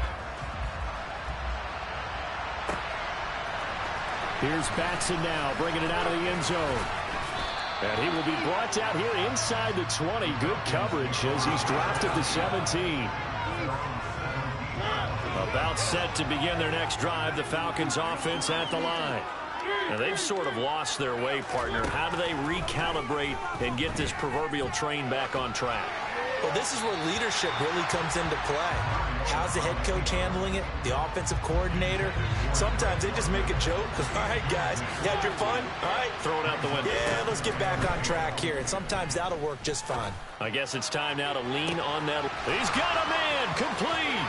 Here's Batson now, bringing it out of the end zone. And he will be brought down here inside the 20. Good coverage as he's dropped at the 17. About set to begin their next drive, the Falcons offense at the line. Now they've sort of lost their way, partner. How do they recalibrate and get this proverbial train back on track? Well, this is where leadership really comes into play. How's the head coach handling it? The offensive coordinator? Sometimes they just make a joke. All right, guys, you had your fun? All right. Throw it out the window. Yeah, let's get back on track here. And sometimes that'll work just fine. I guess it's time now to lean on that. He's got a man complete.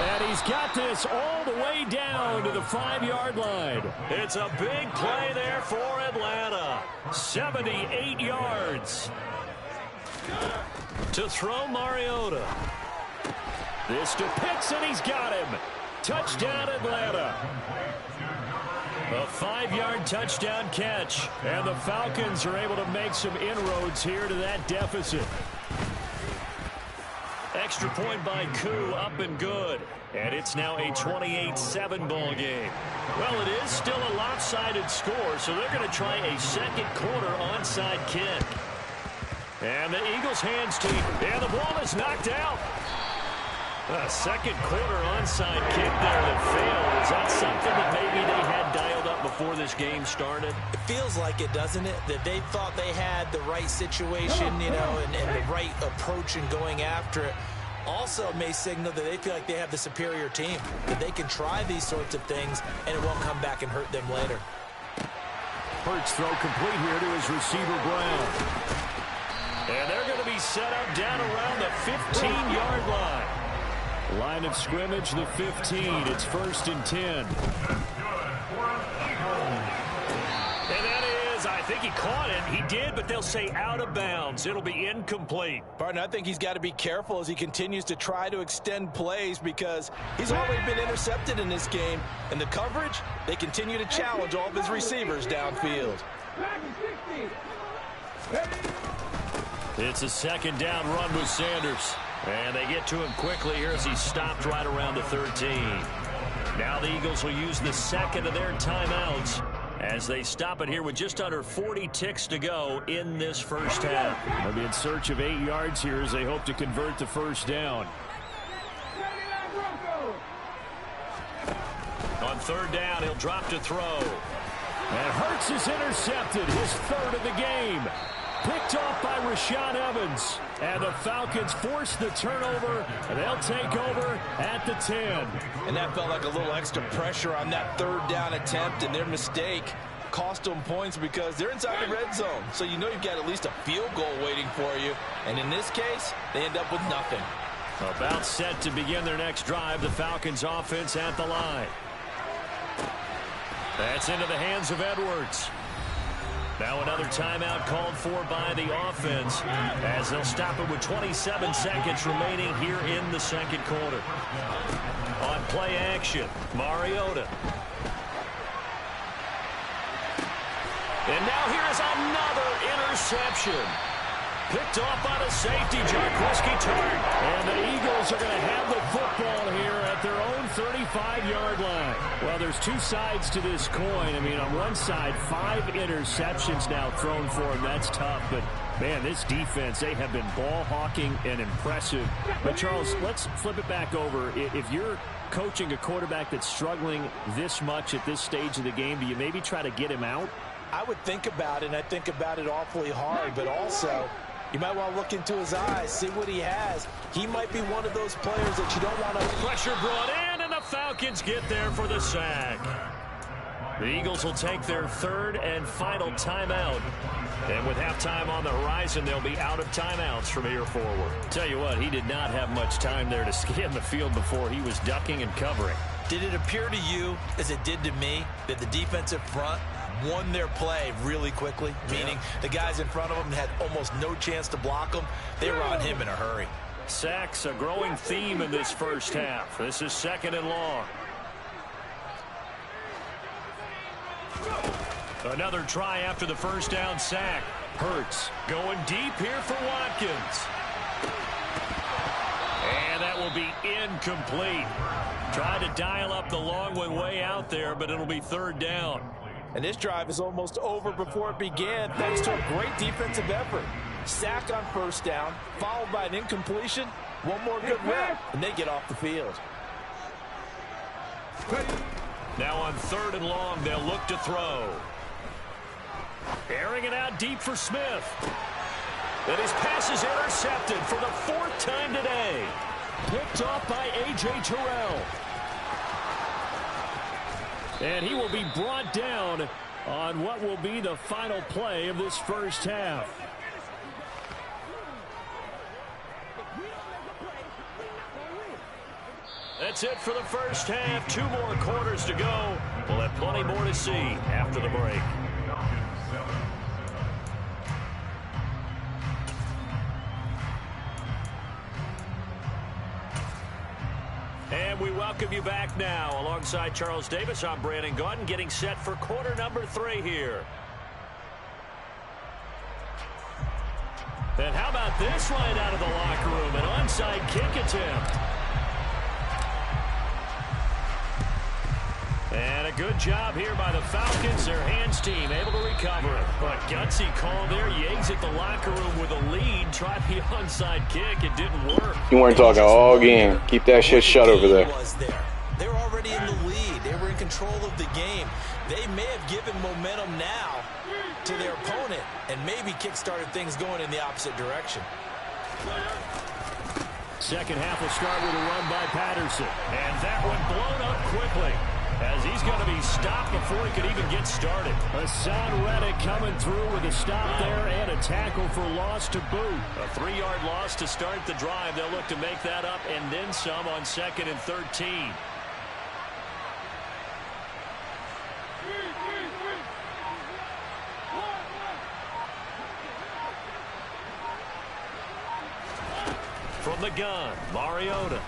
And he's got this all the way down to the 5-yard line. It's a big play there for Atlanta. 78 yards. To throw Mariota. This to Pitts, and he's got him. Touchdown, Atlanta. A 5-yard touchdown catch. And the Falcons are able to make some inroads here to that deficit. Extra point by Koo, up and good. And it's now a 28-7 ball game. Well, it is still a lopsided score, so they're going to try a second quarter onside kick. And the Eagles' hands team, and the ball is knocked out. A second quarter onside kick there that failed. Is that something that maybe they had dialed up before this game started? It feels like it, doesn't it? That they thought they had the right situation, you know, and the right approach in going after it. Also may signal that they feel like they have the superior team, that they can try these sorts of things and it won't come back and hurt them later. Hurts throw complete here to his receiver, Brown. And they're going to be set up down around the 15-yard line. Line of scrimmage, the 15. It's 1st and 10. And that is, I think he caught it. He did, but they'll say out of bounds. It'll be incomplete. Partner, I think he's got to be careful as he continues to try to extend plays because he's already been intercepted in this game. And the coverage, they continue to challenge all of his receivers downfield. It's a second down run with Sanders. And they get to him quickly here as he's stopped right around the 13. Now the Eagles will use the second of their timeouts as they stop it here with just under 40 ticks to go in this first half. They'll be in search of 8 yards here as they hope to convert the first down. On 3rd down, he'll drop to throw. And Hurts is intercepted, his 3rd of the game. Picked off by Rashaan Evans. And the Falcons force the turnover, and they'll take over at the 10. And that felt like a little extra pressure on that 3rd down attempt, and their mistake cost them points because they're inside the red zone. So you know you've got at least a field goal waiting for you. And in this case, they end up with nothing. About set to begin their next drive. The Falcons offense at the line. That's into the hands of Edwards. Now another timeout called for by the offense as they'll stop it with 27 seconds remaining here in the second quarter. On play action, Mariota. And now here's another interception. Picked off by the safety, Jarquiski Tart. And the Eagles are going to have the football here at their own 35-yard line. Well, there's two sides to this coin. I mean, on one side, 5 interceptions now thrown for him. That's tough. But, man, this defense, they have been ball hawking and impressive. But, Charles, let's flip it back over. If you're coaching a quarterback that's struggling this much at this stage of the game, do you maybe try to get him out? I would think about it, and I think about it awfully hard, but also you might want to look into his eyes, see what he has. He might be one of those players that you don't want to... Pressure brought in, and the Falcons get there for the sack. The Eagles will take their third and final timeout. And with halftime on the horizon, they'll be out of timeouts from here forward. Tell you what, he did not have much time there to scan the field before he was ducking and covering. Did it appear to you, as it did to me, that the defensive front won their play really quickly? Meaning the guys in front of them had almost no chance to block them. They were on him in a hurry. Sacks, a growing theme in this first half. This is second and long. Another try after the first down sack. Hurts going deep here for Watkins. And that will be incomplete. Tried to dial up the long one way out there, but it'll be third down. And this drive is almost over before it began thanks to a great defensive effort. Sack on first down, followed by an incompletion. One more good rep, and they get off the field. Now on third and long, they'll look to throw. Airing it out deep for Smith. And his pass is intercepted for the 4th time today. Picked off by A.J. Terrell. And he will be brought down on what will be the final play of this first half. That's it for the first half. 2 more quarters to go. We'll have plenty more to see after the break. And we welcome you back now. Alongside Charles Davis, I'm Brandon Gaudin, getting set for quarter number 3 here. And how about this line out of the locker room? An onside kick attempt. And a good job here by the Falcons. Their hands team able to recover it. But gutsy call there. Yates at the locker room with a lead. Tried the onside kick. It didn't work. You weren't talking all game. Keep that shit shut over there. They were already in the lead. They were in control of the game. They may have given momentum now to their opponent and maybe kick-started things going in the opposite direction. Second half will start with a run by Patterson. And that one blown up quickly, as he's going to be stopped before he could even get started. Hassan Reddick coming through with a stop there and a tackle for loss to boot. A 3-yard loss to start the drive. They'll look to make that up and then some on 2nd and 13. From the gun, Mariota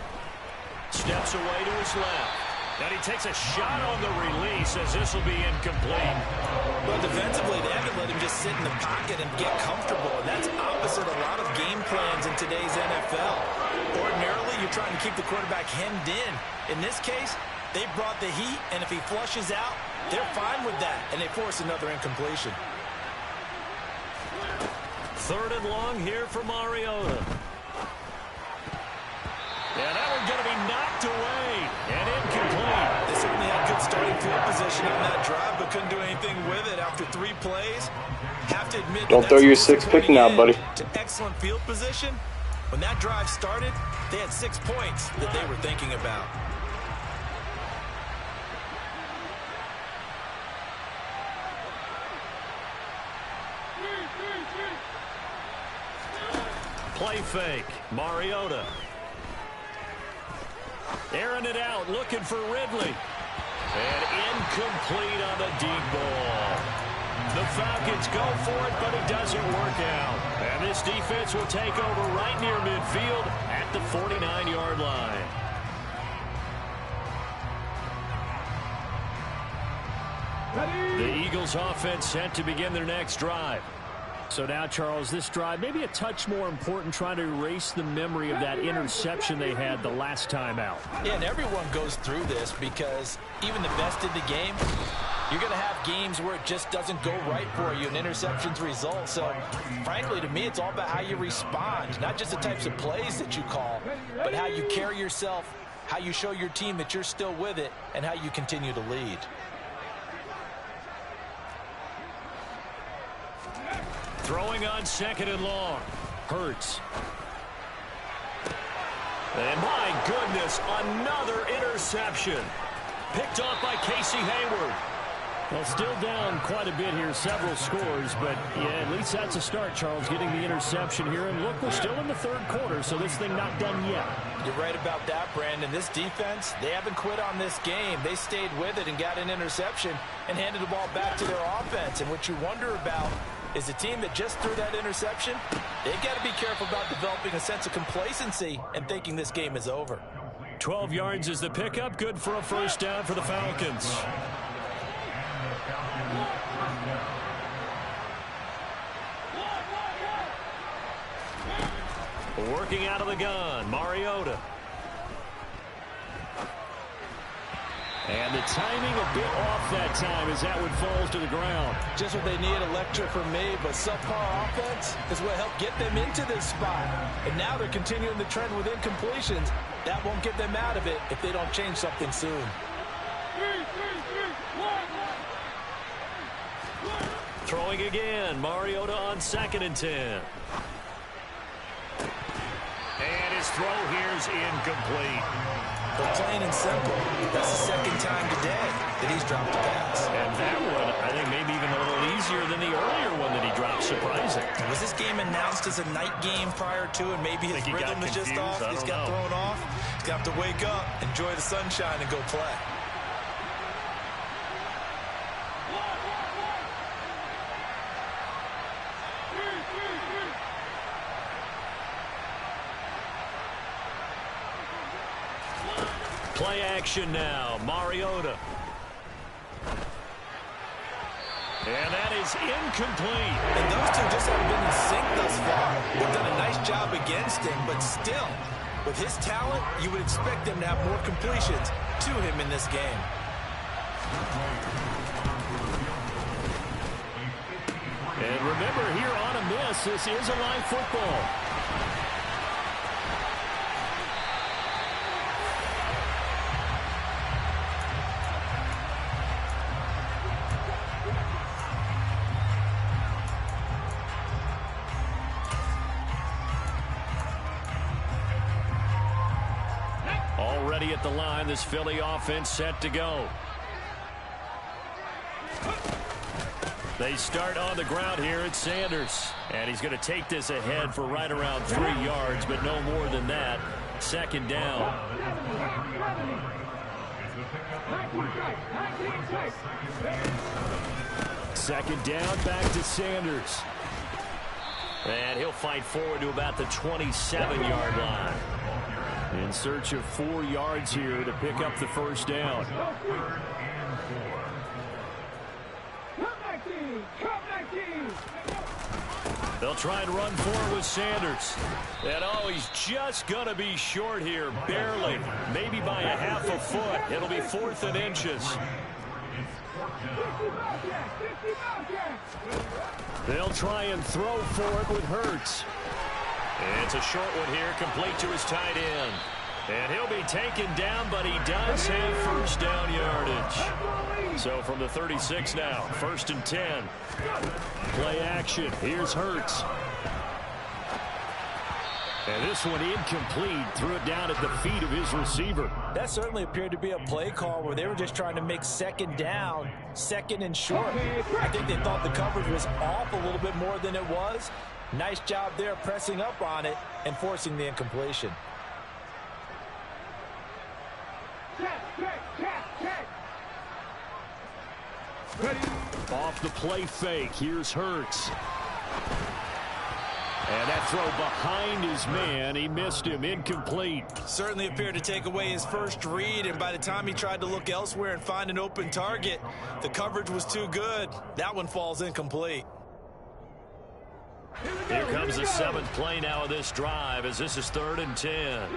steps away to his left. And he takes a shot on the release as this will be incomplete. But defensively, they haven't let him just sit in the pocket and get comfortable. And that's opposite a lot of game plans in today's NFL. Ordinarily, you're trying to keep the quarterback hemmed in. In this case, they brought the heat, and if he flushes out, they're fine with that. And they force another incompletion. Third and long here for Mariota. Yeah, that one's going to be knocked away and incomplete. They certainly had good starting field position on that drive, but couldn't do anything with it after 3 plays. Have to admit, don't throw your 6th pick now, buddy. To excellent field position. When that drive started, they had 6 points that they were thinking about. Play fake, Mariota. Airing it out, looking for Ridley. And incomplete on the deep ball. The Falcons go for it, but it doesn't work out. And this defense will take over right near midfield at the 49-yard line. The Eagles offense set to begin their next drive. So now, Charles, this drive maybe a touch more important, trying to erase the memory of that interception they had the last time out. Yeah, and everyone goes through this because even the best in the game, you're going to have games where it just doesn't go right for you, and interceptions result. So, frankly, to me, it's all about how you respond, not just the types of plays that you call, but how you carry yourself, how you show your team that you're still with it, and how you continue to lead. Throwing on 2nd and long. Hurts. And my goodness, another interception. Picked off by Casey Hayward. Well, still down quite a bit here, several scores, but yeah, at least that's a start, Charles, getting the interception here. And look, we're still in the 3rd quarter, so this thing not done yet. You're right about that, Brandon. This defense, they haven't quit on this game. They stayed with it and got an interception and handed the ball back to their offense. And what you wonder about is a team that just threw that interception, they've got to be careful about developing a sense of complacency and thinking this game is over. 12 yards is the pickup, good for a first down for the Falcons. Working out of the gun, Mariota. And the timing a bit off that time as that one falls to the ground. Just what they need, a lecture from me, but subpar offense is what helped get them into this spot. And now they're continuing the trend with incompletions. That won't get them out of it if they don't change something soon. Throwing again, Mariota on 2nd and 10. And his throw here's incomplete. But plain and simple, that's the 2nd time today that he's dropped a pass. And that one, I think, maybe even a little easier than the earlier one that he dropped. Surprising. Was this game announced as a night game prior to, and maybe his rhythm is just off? He's got thrown off. He's got to wake up, enjoy the sunshine, and go play. Play action now, Mariota. And that is incomplete. And those two just haven't been in sync thus far. They've done a nice job against him, but still, with his talent, you would expect them to have more completions to him in this game. And remember, here on a miss, this is a live football. Already at the line, this Philly offense set to go. They start on the ground here at Sanders. And he's going to take this ahead for right around 3 yards, but no more than that. 2nd down. Second down, back to Sanders. And he'll fight forward to about the 27-yard line. In search of 4 yards here to pick up the first down. They'll try and run forward with Sanders. And oh, he's just going to be short here, barely. Maybe by a half a foot. It'll be 4th and inches. They'll try and throw for it with Hurts. It's a short one here, complete to his tight end. And he'll be taken down, but he does have first down yardage. So from the 36 now, 1st and 10. Play action. Here's Hurts. And this one incomplete. Threw it down at the feet of his receiver. That certainly appeared to be a play call where they were just trying to make 2nd down, 2nd and short. I think they thought the coverage was off a little bit more than it was. Nice job there pressing up on it and forcing the incompletion. Off the play fake, here's Hurts. And that throw behind his man, he missed him, incomplete. Certainly appeared to take away his first read, and by the time he tried to look elsewhere and find an open target, the coverage was too good. That one falls incomplete. Here comes the 7th play now of this drive, as this is 3rd and 10.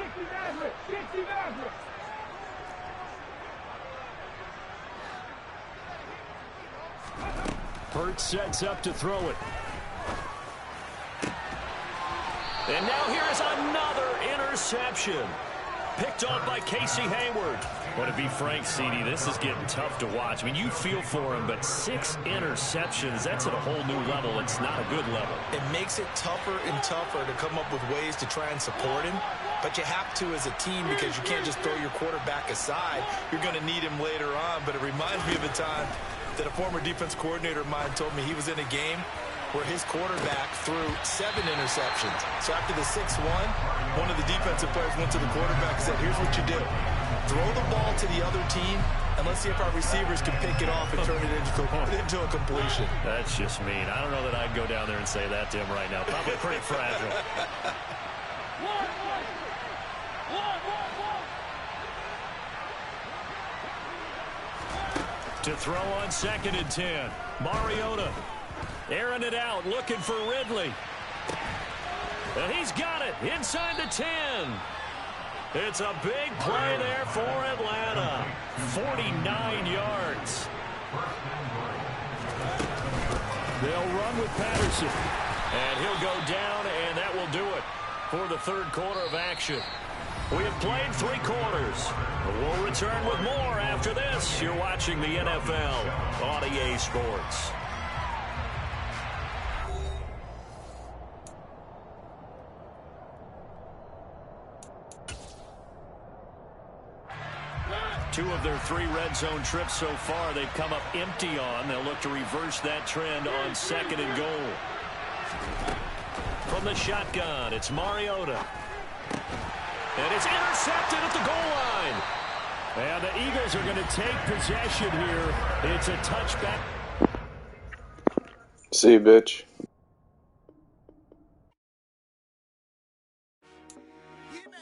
Hurts sets up to throw it. And now here is another interception. Picked off by Casey Hayward. But to be frank, CD, this is getting tough to watch. I mean, you feel for him, but 6 interceptions, that's at a whole new level. It's not a good level. It makes it tougher and tougher to come up with ways to try and support him. But you have to as a team, because you can't just throw your quarterback aside. You're going to need him later on. But it reminds me of a time that a former defense coordinator of mine told me he was in a game where his quarterback threw 7 interceptions. So after the 6th one of the defensive players went to the quarterback and said, here's what you do. Throw the ball to the other team, and let's see if our receivers can pick it off and turn it into a completion. That's just mean. I don't know that I'd go down there and say that to him right now. Probably pretty fragile. To throw on 2nd and 10. Mariota airing it out, looking for Ridley. And he's got it inside the 10. It's a big play there for Atlanta. 49 yards. They'll run with Patterson. And he'll go down, and that will do it for the 3rd quarter of action. We have played 3 quarters. We'll return with more after this. You're watching the NFL on EA Sports. Two of their 3 red zone trips so far they've come up empty on. They'll look to reverse that trend on 2nd and goal. From the shotgun, it's Mariota. And it's intercepted at the goal line. And the Eagles are going to take possession here. It's a touchback. See you, bitch.